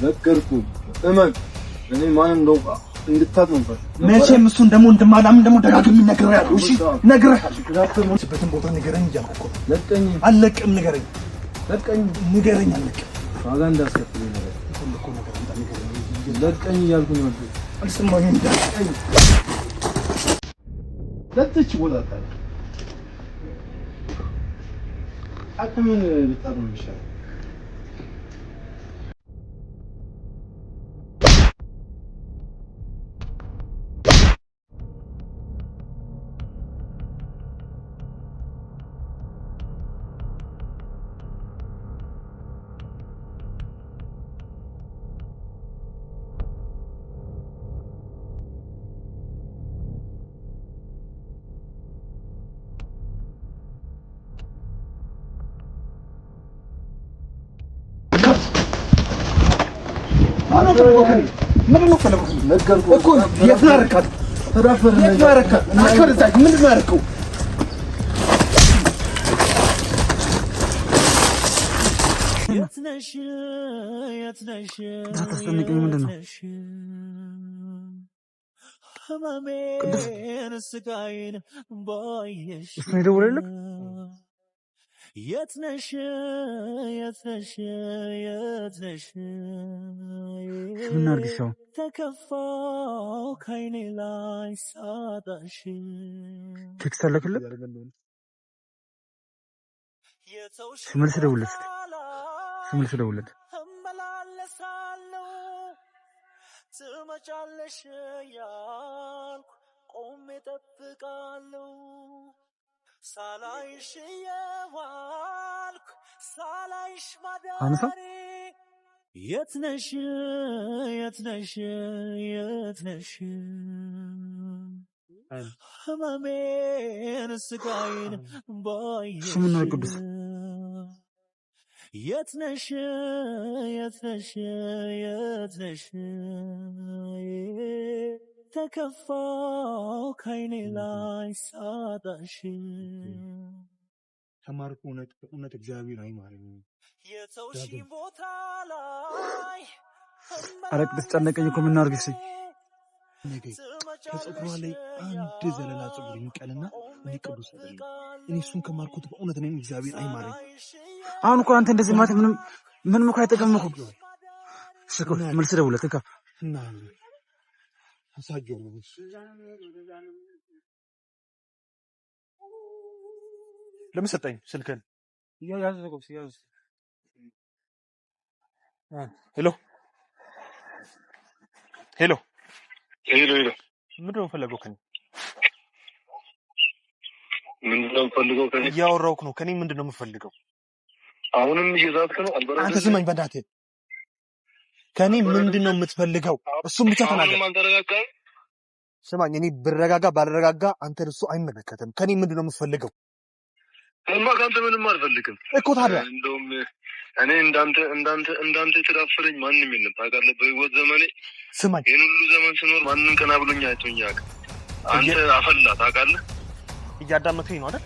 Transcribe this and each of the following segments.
ነገርኩ እመን እኔ ማን እንደው እንድታት ነው እንኳን መቼም እሱን ደግሞ እንደማላምን ደግሞ ደጋግሜ ነግሬሃለሁ። እሺ ነግሬሃለሁ። ግራፍተሞችበትን ቦታ ንገረኝ እያልኩ እኮ ለቀኝ አለቅም። ንገረኝ ለቀኝ ንገረኝ አለቅም። ዋጋ እንዳስከፍለኝ ነገር እኮ ነገር እንዳንገረኝ ለቀኝ እያልኩኝ ነው። አልሰማኝም። እንዳትቀኝ ለጥች ወጣታ አጥምን ልታሩ ይሻላል። ምንድን ነው ፈለጉት? ነገርኩህ እኮ የት ነው ያረካት? ተዳፈረ ነው የት ነው ያረካት? አከረዛኝ ምንድን ነው ያረከው? የት ነሽ ታስጨንቀኝ ምንድን ነው? እሱ ነው የደወለልህ? የት ነሽ ምን አድርግሽ? ተከፋው ከዓይኔ ላይ ሳጣሽ። ቴክስት አለክልህ? ስመልስ ደውልለት። ትመጫለሽ ያልኩ ቆሜ እጠብቃለሁ ሳላይሽ የዋልኩ ሳላይሽ ማዳሪ የት ነሽ ህመሜን ስቃይን ባየሽ የት ነሽ ተከፋው ከዓይኔ ላይ ሳጣሽ። ተማርኩ እውነት እግዚአብሔር አይማረኝ። የተውሽ ቦታ ላይ ኧረ ቅድስት ጨነቀኝ እኮ ምን አድርግሽ? ነገ ከፀጉሯ ላይ አንድ ዘለላ ፀጉር ይንቀልና እኔ ቅዱስ አይደለም። እኔ እሱን ከማርኩት በእውነት ነኝ እግዚአብሔር አይማረኝ። አሁን እኮ አንተ እንደዚህ ማለት ምንም እኮ አይጠቅምም እኮ። እሺ እኮ መልስ ደውለት እንካ እና አሳየው ነው ለምን ሰጠኝ ስልክህን? ያዝ ነው ሲያዝ ሄሎ ምንድነው ፈለገው ከኔ? እያወራሁህ ነው። ከኔ ምንድነው የምፈልገው? አሁንም እየዛትክ ነው። አንተ ስማኝ በእናትህ። ከኔ ምንድነው የምትፈልገው? እሱም ብቻ ተናገር። ስማኝ፣ እኔ ብረጋጋ ባልረጋጋ አንተ እሱ አይመለከትም። ከኔ ምንድነው የምትፈልገው? እማ ካንተ ምንም አልፈልግም እኮ። ታዲያ እንደውም እኔ እንዳንተ የተዳፈረኝ ማንም የለም ታውቃለህ። በህይወት ዘመኔ ስማኝ፣ ይሄን ሁሉ ዘመን ስኖር ማንም ቀና ብሎኝ አይቶኝ ያውቅ። አንተ አፈላ ታውቃለህ። እያዳመጥከኝ ነው አይደል?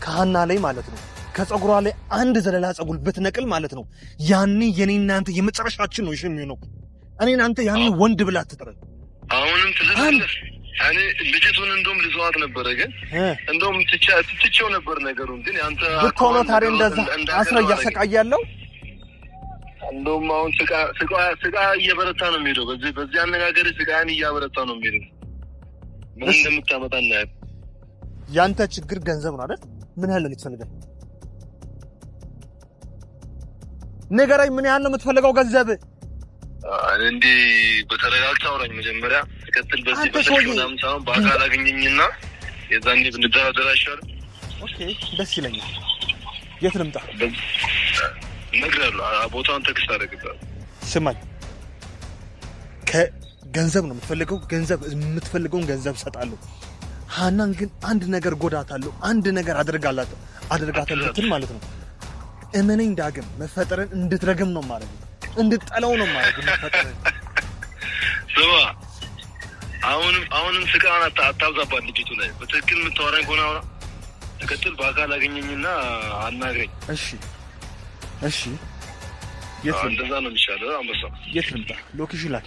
ከሀና ላይ ማለት ነው ከፀጉሯ ላይ አንድ ዘለላ ፀጉር ብትነቅል ማለት ነው ያኔ የኔ እናንተ የመጨረሻችን ነው። እሺ የሚሆነው እኔን አንተ ያኔ ወንድ ብላ አትጥረኝ። አሁንም ትዝታለህ። እኔ ልጅቱን እንደውም ልዘዋት ነበረ፣ ግን እንደውም ትቼው ነበር ነገሩን። ግን ያንተ ብትሆነ ታዲያ እንደዛ አስረ እያሰቃያለሁ። እንደውም አሁን ስቃ እየበረታ ነው የሚሄደው። በዚህ አነጋገር ስቃን እያበረታ ነው የሚሄደው። ምን እንደምታመጣ እናያለን። ያንተ ችግር ገንዘብ ነው አይደል? ምን ያህል ነው የምትፈልገው? ንገረኝ፣ ምን ያህል ነው የምትፈልገው ገንዘብ? እንዴ በተረጋግታ አውራኝ መጀመሪያ። ተከትል በዚህ በሰላም ሳይሆን በአካል አገኘኝና የዛኔ ብንደራደር አይሻልም? ኦኬ ደስ ይለኛል። የት ልምጣ? እነግርሃለሁ። ቦታውን ቴክስት አደርግልሃለሁ። ስማኝ፣ ከገንዘብ ነው የምትፈልገው? ገንዘብ የምትፈልገውን ገንዘብ እሰጣለሁ። ሀናን ግን አንድ ነገር ጎዳታለሁ፣ አንድ ነገር አደርጋታለሁ እንትን ማለት ነው። እመነኝ ዳግም መፈጠርን እንድትረግም ነው ማለት ነው፣ እንድትጠላው ነው ማለት ነው መፈጠርን። ስማ አሁንም ስቃን አታብዛባት ልጅቱ ላይ። በትክክል የምታወራኝ ከሆነ አሁን ተከትል በአካል አገኘኝና አናግረኝ። እሺ የት ልምጣ? እንደዛ ነው የሚሻለው። አንበሳ የት ልምጣ? ሎኬሽን ላኪ።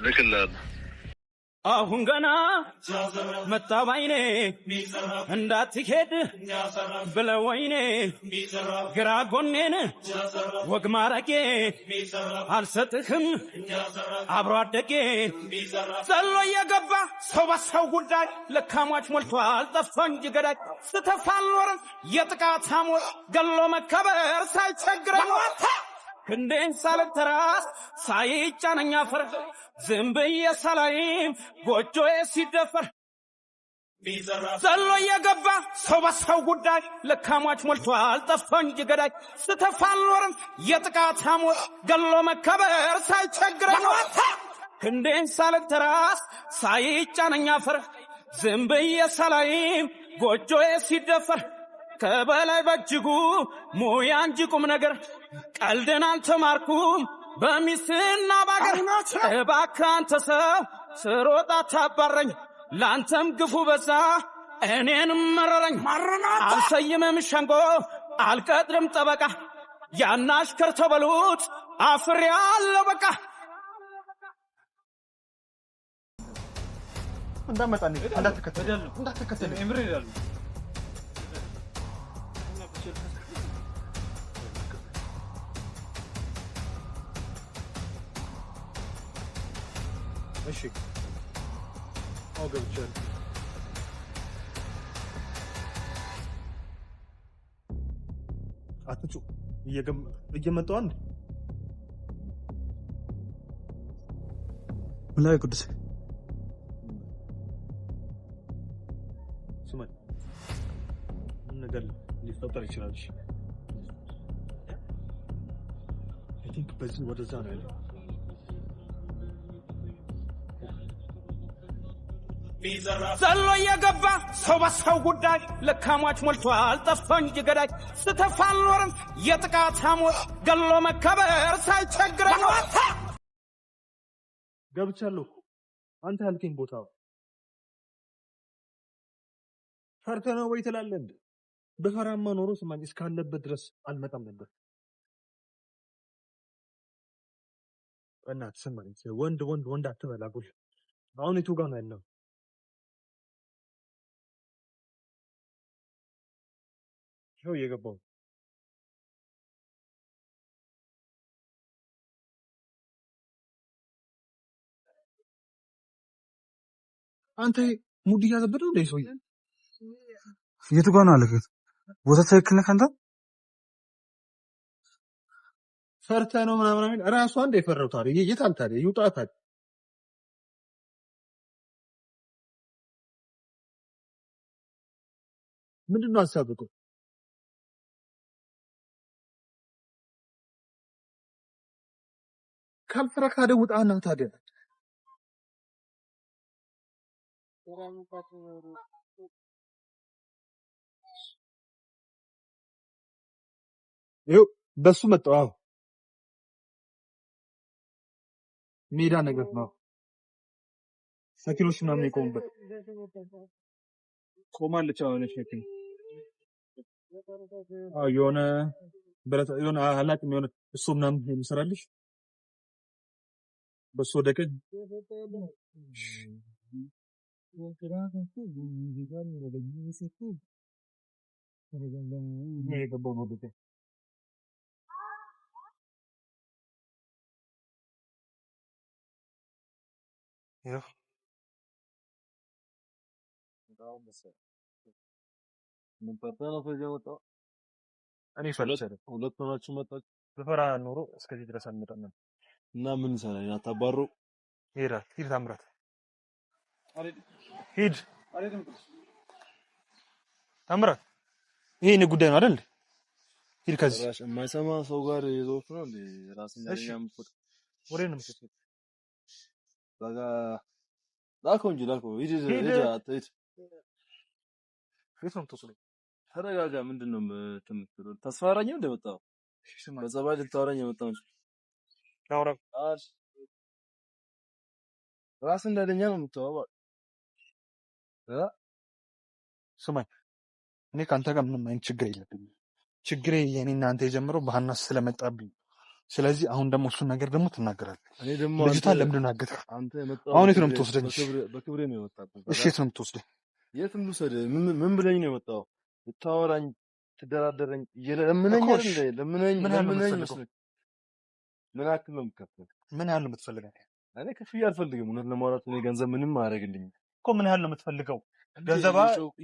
ልክልሃለሁ። አሁን ገና መጣ ባይኔ እንዳትሄድ ብለው ወይኔ ግራ ጎኔን ወግ ማረጌ አልሰጥህም አብሮ አደጌ ዘሎ እየገባ ሰው በሰው ጉዳይ ለካሟች ሞልቷል ጠፍቶ እንጂ ገዳይ ስተፋ አልኖርም የጥቃት አሞር ገሎ መከበር ሳይቸግረኝ ክንዴን ሳልተራስ ሳይጫነኛ ፈር ዝም ብዬ ሳላይም ጎጆዬ ሲደፈር ዘሎ እየገባ ሰው በሰው ጉዳይ ለካሟች ሞልቷል ጠፍቶ እንጂ ገዳይ ስተፋ አልኖርም የጥቃት አሞር ገሎ መከበር ሳይቸግረኝ ክንዴን ሳልተራስ ሳይጫነኛ ፈር ዝም ብዬ ሳላይም ጎጆዬ ሲደፈር ከበላይ በእጅጉ ሙያ እንጂ ቁም ነገር ቀልድን አልተማርኩም በሚስትና ባገር እባክህ አንተ ሰው ስሮጥ አታባረኝ ላንተም ግፉ በዛ እኔንም መረረኝ አልሰይምም ሸንጎ አልቀጥርም ጠበቃ ያን አሽከር ተበሉት አፍሬያለሁ በቃ እንዳመጣኝ እንዳትከተል እምር ይላሉ። እሺ ገብቻለሁ። አትጩ እየመጣሁ አንድ ምላዊ ቅዱስ ስማኝ፣ ምን ነገር ሊፈጠር ይችላል። አይ ቲንክ በዚህ ወደዛ ነው ያለው። ዘሎ እየገባ ሰው በሰው ጉዳይ ለካሟች ሞልቷል ጠፍቶ እንጂ ገዳይ ስተፋ አልኖርም የጥቃት አሞር ገሎ መከበር ሳይቸግረኝ ገብቻለሁ። አንተ ያልከኝ ቦታ ፈርተህ ነው ወይ ትላለህ እንዴ? በፈራማ ኖሮ ስማኝ እስካለበት ድረስ አልመጣም ነበር። እናት ስማኝ፣ ወንድ አትበላጉል። አሁን የቱ ጋር ነው ያለው? ይኸው እየገባሁ አንተ ሙድ እያዘበት ነው እንደ ሰውዬ። የቱ ጋር ነው አለከት? ቦታ ትክክል ነህ አንተ? ፈርተህ ነው ምናምን ራሱ አንድ የፈራው ታዲያ የት አለ ታዲያ? ይውጣ ታዲያ። ምንድን ነው ሀሳብህ? ካልፈራህ ታዲያ ውጣና ታዲያ ይኸው በሱ መጣሁ። አዎ ሜዳ ነገር ነው። ሰኪኖች ምናምን የቆሙበት ቆማለች። አሁን እሺ የሆነ ብረት የሆነ አላውቅም የሆነ እሱ ምናምን የሚሰራልሽ በሱ ወደቀኝ። እኔ ሁለት ሆናችሁ መጣችሁ። በፈራ ኖሮ እስከዚህ ድረስ አልመጣም ነበር። እና ምን ይሰራል? አታባሩ። ሂድ ታምራት፣ ሂድ ታምራት። ይሄ እኔ ጉዳይ ነው አይደል? ሂድ ከዚህ የማይሰማ ሰው ጋር ይዞት ነው እንዴ? ራስን ያለኛም ፎቶ ወሬ ነው የምትሰጥ። በጋ ላከው እንጂ ላከው። ሂድ አትሂድ። ፊት ነው የምትወስደው። ተረጋጋ። ምንድን ነው የምትምትለው? ተስፋራኝ እንደመጣው በጸባይ ልታወራኝ የመጣው እንጂ አውራ ራስ እንደደኛ ነው የምትተዋወቀው። ስማኝ፣ እኔ ካንተ ጋር ምንም አይነት ችግር የለብኝም። ችግሬ የኔ እናንተ የጀመረው በሐና ስለመጣብኝ ስለዚህ አሁን ደግሞ እሱን ነገር ደግሞ ትናገራለህ። እኔ ደግሞ ልጅቷን ለምንድን ነው ያገትከው? አንተ የመጣው አሁን የት ነው የምትወስደኝ? በክብሬ ነው የመጣው። እሺ የት ነው የምትወስደኝ? የትም ልውሰድህ? ምን ብለኝ ነው የመጣው? ልታወራኝ ትደራደረኝ ለምነኝ አይደል? ለምነኝ ምን ያህል ነው የምትፈልገው? መስሎኝ። ምን ያክል ነው የምከፍለው? ምን ያህል ነው የምትፈልገው? እኔ ክፍያ አልፈልግም። እውነት ለማውራት እኔ ገንዘብ ምንም አያደርግልኝም እኮ። ምን ያህል ነው የምትፈልገው? ገንዘባ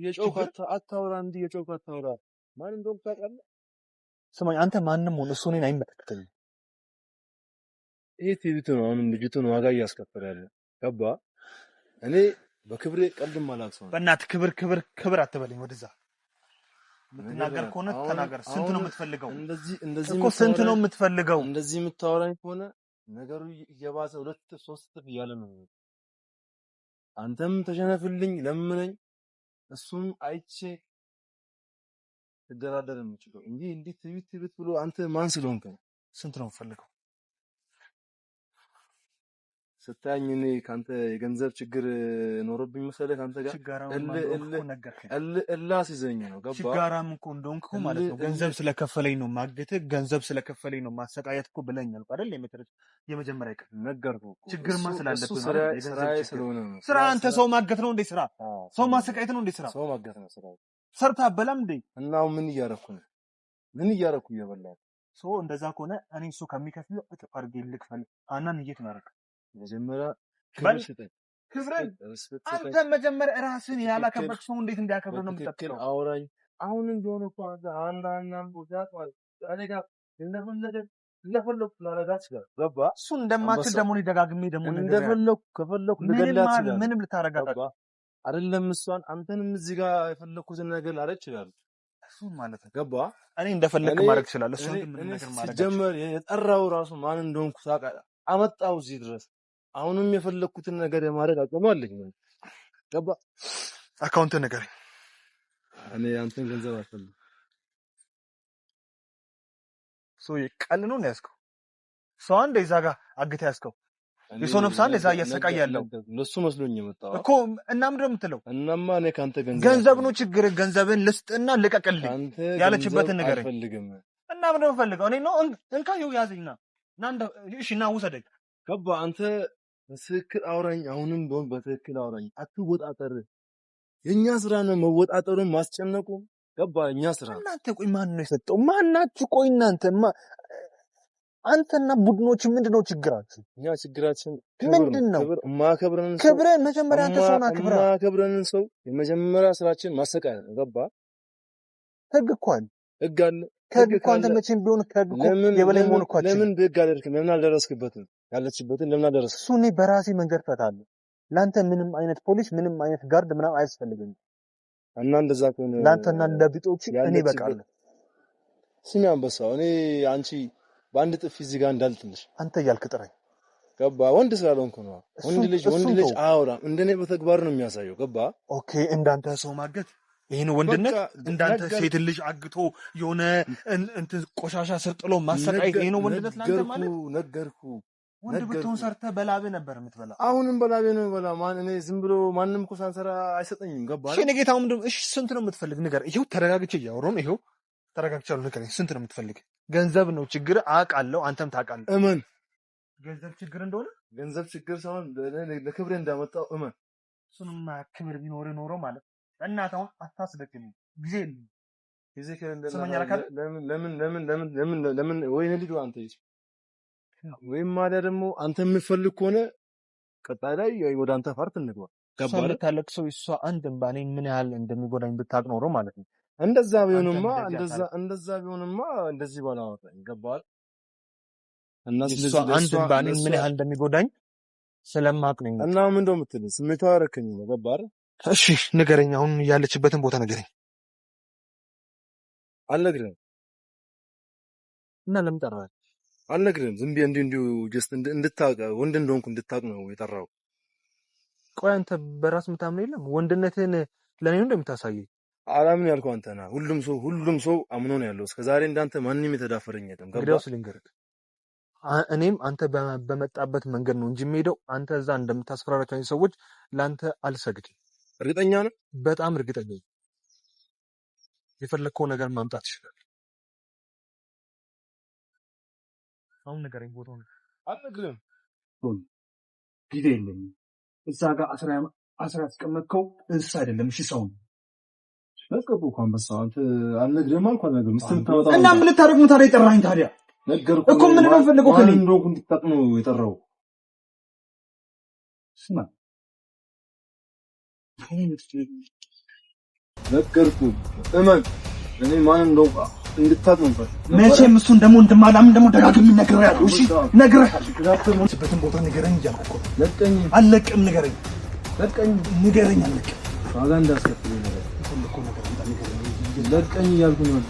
የጮክ አታውራ፣ እንዲህ የጮክ አታውራ። ማን እንደሆንክ ታውቃለህ? ስማኝ፣ አንተ ማንም ሆነ እሱ እኔን አይመለከተኝም። ይሄ ትዕቢት ነው። አሁንም ልጅቱን ዋጋ እያስከፈለ ያለ ገባ። እኔ በክብሬ ቀልድም አላክሰው። በእናትህ ክብር አትበለኝ። ወደዛ የምትናገር ከሆነ ተናገር። ስንት ነው የምትፈልገው? እንደዚህ እኮ ስንት ነው የምትፈልገው? እንደዚህ የምታወራኝ ከሆነ ነገሩ እየባሰ 2-3 እጥፍ እያለ ነው። አንተም ተሸነፍልኝ፣ ለምነኝ፣ እሱም አይቼ ትደራደር የምችለው እንጂ እንዲህ ትዕቢት ብሎ አንተ ማን ስለሆንክ ነው? ስንት ነው የምትፈልገው? ስታየኝ እኔ ካንተ የገንዘብ ችግር ኖሮብኝ መሰለህ? ካንተ ጋር እላስይዘኝ ነው ገባ? ችጋራም እኮ እንደሆንክ ማለት ነው። ገንዘብ ስለከፈለኝ ነው ማገትህ፣ ገንዘብ ስለከፈለኝ ነው ማሰቃየት እኮ ብለኛል አይደል? የመጀመሪያ ቀን ነገርኩህ። ችግርማ ስላለብህ ስራዬ ስለሆነ ነው። ስራ አንተ ሰው ማገት ነው እንዴ? ስራ ሰው ማሰቃየት ነው እንዴ? ስራ ሰው ማገት ነው ስራ። ሰርታ አበላም እንዴ? እና ምን እያደረኩ ነው? ምን እያደረኩ እየበላሁ? እንደዛ ከሆነ እኔ እሱ ከሚከፍለው እጥፍ አድርጌ ልክፈል። አናን እየተናረክ መጀመሪያ ክብር ስጠኝ። ክብርን አንተ መጀመሪያ ራስን ያላከበርክ ሰው እንዴት እንዲያከብር ነው የምትጠብቀው? አውራኝ። አሁንም ቢሆን እኮ አንዳንድ ቦታት ማለት እኔ ጋር እንደፈለኩ ላረጋት ጋር ገባ። እሱን እንደማትል ደግሞ ደጋግሜ ደግሞ እንደፈለኩ ከፈለኩ ልገላት ይችላል። ምንም ልታረጋት አይደለም። እሷን አንተንም እዚህ ጋር የፈለኩትን ነገር ላረግ ይችላል። እሱን ማለት ነው ገባ። እኔ እንደፈለክ ማድረግ ይችላል። እሱን ግን ምን ነገር ማድረግ ጀመር። የጠራው ራሱ ማን እንደሆንኩ ታውቃለህ። አመጣው እዚህ ድረስ። አሁንም የፈለኩትን ነገር የማድረግ አቅሙ አለኝ። ገባ። አካውንት ነገር እኔ አንተን ገንዘብ አልፈልግም። ቀል ነው ያዝከው። ሰው አንድ እዛ ጋር አግተህ ያዝከው። የሰው ነፍስ አንድ እዛ እያሰቃየ ያለው ለሱ መስሎኝ የመጣው እኮ። እና ምንድን ነው የምትለው? እናማ እኔ ካንተ ገንዘብ ነው ችግር። ገንዘብን ልስጥና ልቀቅልኝ ያለችበትን ነገር አልፈልግም። እና ምንድን ነው የምፈልገው? እኔ ነው እንካ ይኸው ያዘኝና እሺ ና ውሰደኝ። ገባ። አንተ በትክክል አውራኝ። አሁንም ቢሆን በትክክል አውራኝ። አትወጣጠር። የኛ ስራ ነው መወጣጠሩን ማስጨነቁ። ገባ። እኛ ስራ። እናንተ ቆይ ማን ነው የሰጠው? ማናችሁ? ቆይ እናንተ አንተና ቡድኖች ምንድነው ችግራችሁ? እኛ ችግራችን ምንድነው? ክብርን መጀመሪያ አንተ ሰውን አክብራ። ማከብረንን ሰው የመጀመሪያ ስራችን ማሰቃየት ነው። ገባ። ህግ እኮ አለ። ህግ አለ። ከህግ እኮ አንተ መቼም ቢሆን ከህግ እኮ የበላይ መሆን እኮ ለምን በህግ አልደረስክም? ለምን አልደረስክበትም? ያለችበትን ለምን አልደረስክም? እሱ እኔ በራሴ መንገድ ፈታለሁ። ለአንተ ምንም አይነት ፖሊስ ምንም አይነት ጋርድ ምናምን አያስፈልግም። እና እንደዛ ከሆነ ለአንተና ለቢጦች እኔ በቃለሁ። ስሚ አንበሳው፣ እኔ አንቺ በአንድ ጥፊ እዚህ ጋር እንዳልትልሽ አንተ እያልክ ጥራኝ። ገባ። ወንድ ስላልሆንኩ ነው። ወንድ ልጅ አያወራም። እንደኔ በተግባር ነው የሚያሳየው። ገባ። ኦኬ። እንዳንተ ሰው ማገት ይሄ ነው ወንድነት? እንዳንተ ሴት ልጅ አግቶ የሆነ እንትን ቆሻሻ ስር ጥሎ ማሰቃየት ይሄ ነው ወንድነት? ላንተ ማለት ነገርኩ። ወንድ ብትሆን ሰርተህ በላብህ ነበር የምትበላ። አሁንም በላቤ ነው የምበላ። እኔ ዝም ብሎ ማንም እኮ ሳንሰራ አይሰጠኝም። ገባ። እሺ ጌታው ምንድን ነው? እሺ ስንት ነው የምትፈልግ? ንገር። ይሄው ተረጋግቼ እያወራሁ ነው። ይሄው ተረጋግቻለሁ። ንገረኝ። ስንት ነው የምትፈልግ? ገንዘብ ነው ችግር አውቃለሁ። አንተም ታውቃለህ። እመን። ገንዘብ ችግር እንደሆነ ገንዘብ ችግር ሳይሆን ለክብሬ እንዳመጣው እመን። እሱንማ ክብር ቢኖር ኖሮ ማለት እናት አሁን አታስደግም። ጊዜ ለምን ወይ ልጅ አንተ ወይም ማዳ ደግሞ አንተ የምትፈልግ ከሆነ ቀጣይ ላይ ወደ አንተ ፋርት እንግባ። ገባ። ታለቅሰው እሷ አንድ እንባኔ ምን ያህል እንደሚጎዳኝ ብታውቅ ኖሮ ማለት ነው። እንደዛ ቢሆንማ እንደዚህ ባላወጣኝ። ገባል። እና ስለዚህ አንድ እንባኔ ምን ያህል እንደሚጎዳኝ ስለማውቅ ነው። እና ምን እንደው የምትል ስሜቷ አረከኝ ነው። ገባል። እሺ ንገረኝ። አሁን ያለችበትን ቦታ ንገረኝ። አልነግርህም። እና ለምን ጠራኸኝ? አልነግርህም። ዝም ብዬ እንዲሁ ጀስት እንድታውቅ ወንድ እንደሆንኩ እንድታውቅ ነው የጠራው። ቆይ አንተ በራስ የምታምን የለም? ወንድነትህን ለኔ ነው እንደምታሳየኝ? አላምን ያልከው አንተ ነህ። ሁሉም ሰው አምኖ ነው ያለው። እስከዛሬ እንዳንተ ማንንም የተዳፈረኝ የለም። እንግዲያውስ ልንገርህ፣ እኔም አንተ በመጣበት መንገድ ነው እንጂ የምሄደው አንተ እዛ እንደምታስፈራራቸው ሰዎች ለአንተ አልሰግድም። እርግጠኛ ነህ? በጣም እርግጠኛ ነኝ። የፈለግከው ነገር ማምጣት ይችላል። አሁን ንገረኝ ቦታውን። አልነግርህም። ጊዜ የለኝም። እዛ ጋር አስራ ያስቀመጥከው እንስሳ አይደለም፣ እሺ ሰው ነው። ለቀቁ አንበሳ። አንተ አልነግርህም አልኩህ አልነግርህም። እስቲ የምታወጣው እና ምን ልታደርግ ነው ታዲያ የጠራኸኝ? ታዲያ ነገርኩህ እኮ ምን ነው ፈልገው ከኔ እንደሆንኩ እንድታውቅ ነው የጠራው። ስማ ነገርኩህ፣ እመን። እኔ ማን እንደሆንኩ እንድታውቅ ነበር። መቼም እሱን ደግሞ እንደማላምን ደግሞ ደጋግሜ ነግሬሃለሁ። እሺ ነግሬሃለሁ። ስበትን ቦታ ንገረኝ እያልኩ እኮ ለቀኝ። አልለቅም። ንገረኝ፣ ለቀኝ፣ ንገረኝ። አልለቅም። ዋጋ እንዳስከፍለኝ ነገር ለቀኝ እያልኩ ነው።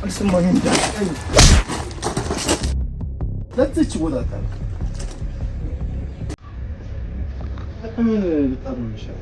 አልሰማኝም። ለቀኝ። ለዚች ቦታ ታዲያ ለምን ልታሩ ይሻላል?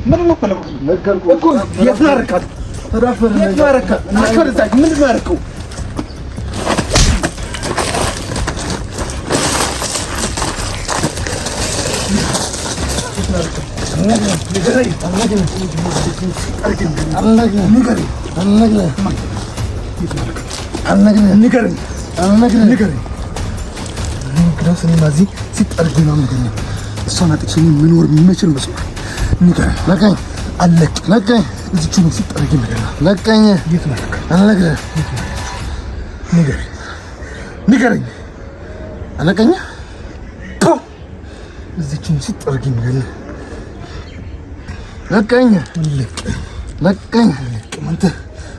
ምንድን ነው ፈለጉት? ነገርኩህ እኮ የት ነው ያደረካት? ተዳፈር የት ነው ያደረካት? አስከረዛኝ። ምንድን ነው ያደረከው? እሷን አጥቼ መኖር የምችል መስሎኝ ንገረኝ። ለቀኝ። አልለቅም። ለቀኝ። እዚች ነው ሲጠረግ ይመጣ። ለቀኝ። የት ነው? አልነግርህም። ንገረኝ፣ ንገረኝ። አለቀኝ። እዚች ነው ሲጠረግ ይመጣ። ለቀኝ። ለቀኝ። አንተ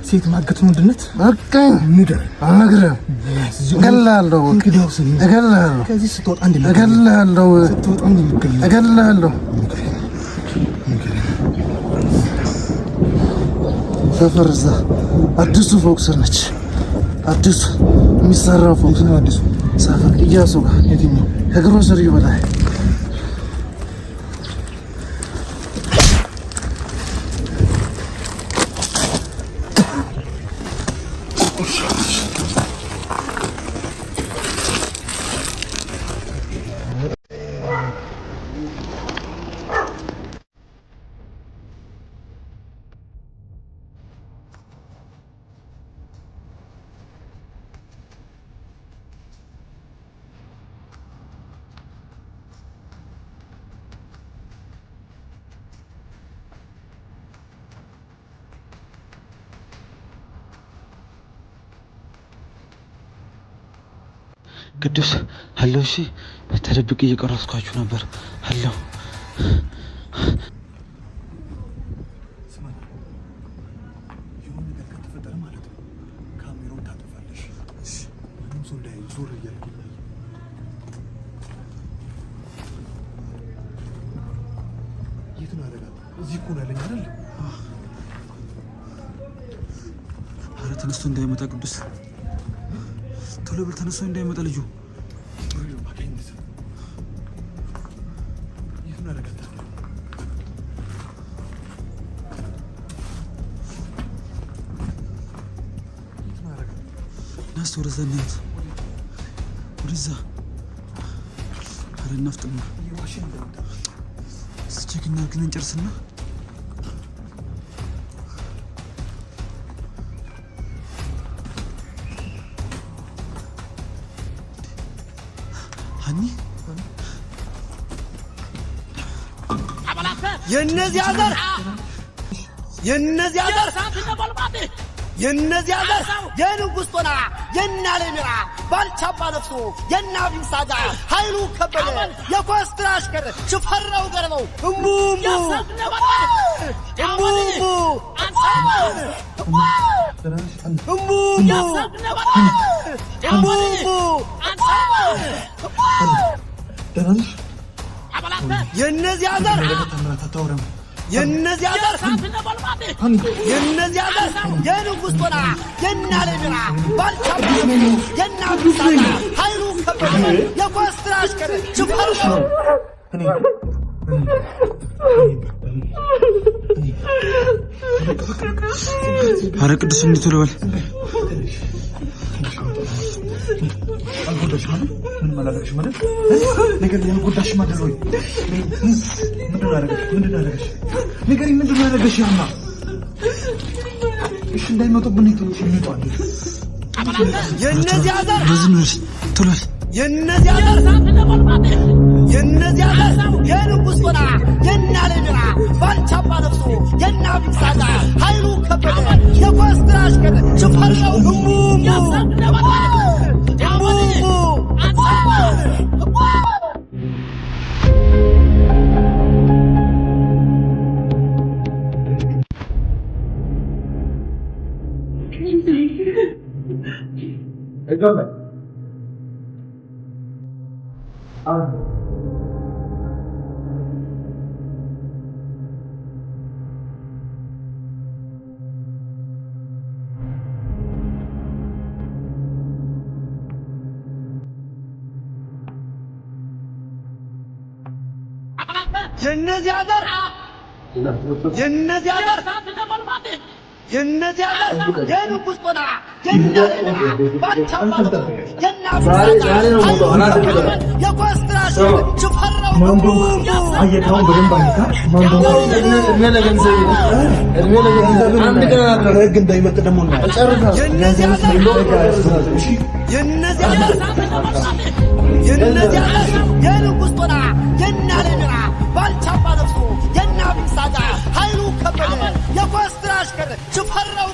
ሴት ማገት ምንድነት? ለቀኝ። ንገረኝ። አልነግርህም። እገላለሁ። እገላለሁ። ከዚህ ስትወጣ እገላለሁ። እገላለሁ። ሰፈር እዛ አዲሱ ፎቅ ስር ነች። አዲሱ የሚሰራው ፎቅ ነው። አዲሱ ሰፈር እያሱ ጋር የትኛው? ከግሮሰሪው በላይ ቅዱስ አለው። እሺ ተደብቄ እየቀረስኳችሁ ነበር አለው። የሆነ ነገር ከተፈጠረ ማለት ነው ካሜራውን ታጠፋለሽ። እሺ ምንም ሰው እንዳያይ ዞር እያልኩ የት ነው ያደረጋት? እዚህ እኮ ነው ያለኝ አይደል? ኧረ ተነስቶ እንዳይመጣ ቅዱስ፣ ቶሎ ብል ተነስቶ እንዳይመጣ ልጁ። ናስተ ወደዛ እናት ወደዛ። ኧረ እናፍጥና ስቸክና ግን እንጨርስና ሀኒ የነዚህ ሀገር የንጉሥ ጦና የናለሚራ ባልቻባ ነፍሶ የናቢን ሳጋ ኃይሉ ከበደ የኮስትራ አሽከር ሽፈራው ገረመው እሙሙ የነዚህ ሀገር የነዚያ ዘር የንጉሥ ጦና የናለ ሚራ ባልቻ የናብሳጋ ኃይሉ ከበደ የኮስትራ አሽከር ሽፈርው ኧረ ቅዱስ እንዴት ወለወል አልጎዳሽ ማለት ምን ማላለሽ ማለት ነገር ያልጎዳሽ ማለት ወይ ምንድን አደረገሽ ነገር ያደረገሽ ያማ እሺ እንዳይመጡብን ይተውልኝ የነዚያ ዘር ቶሎል የነዚያ ዘር የንጉሥ ጦና የናለ ሚራ ባልቻባ ነፍሱ የናብሳጋ ኃይሉ ከበደ የኮስትራ አሽከር ሽፈርው የነዚያ ዘር የንጉሥ ጦና የኮስትራ ሽፈራው አየካውን በደንብ አይታ እድሜ ለገንዘብ አንድ ቀን አለ ህግ እንዳይመጥ ደግሞ የንጉሥ ጦና የናለ ሚራ ባልቻባ ነፍሱ የናብሳጋ ኃይሉ ከበደ የኮስትራ አሽከር ሽፈራው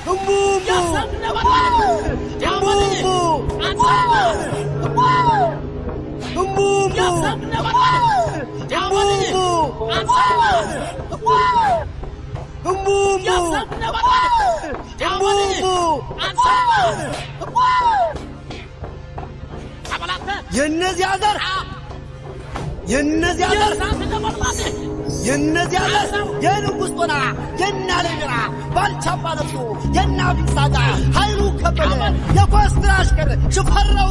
የነዚያ ዘር የንጉሥ ጦና የናለ ሚራ ባልቻባ ነፍሱ የናብሳጋ ኃይሉ ከበደ የኮስትራ አሽከር ሽፈራው